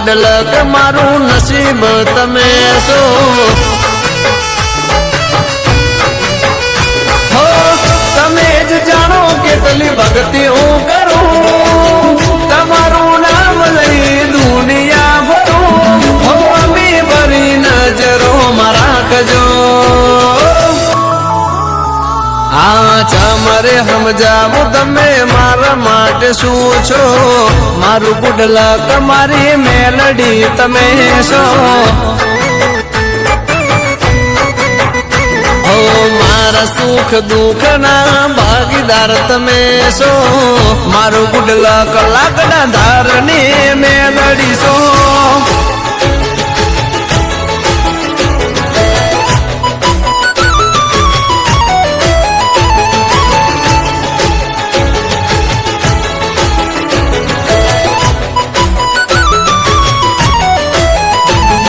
good luck મારું નસીબ તમે છો હો તમે જ જાણો કેટલી ભક્તિ હું કરું તમારું નામ લઈ દુનિયા ભરું હો અમી ભરી નજરો મારા કજો આ ચમરે સમજાવો તમે મારા માટે શું છો મારું ગુડલા તમારી મેલડી તમે છો ઓ મારા સુખ દુઃખ ના ભાગીદાર તમે છો મારું ગુડલા કલાકડા ધારની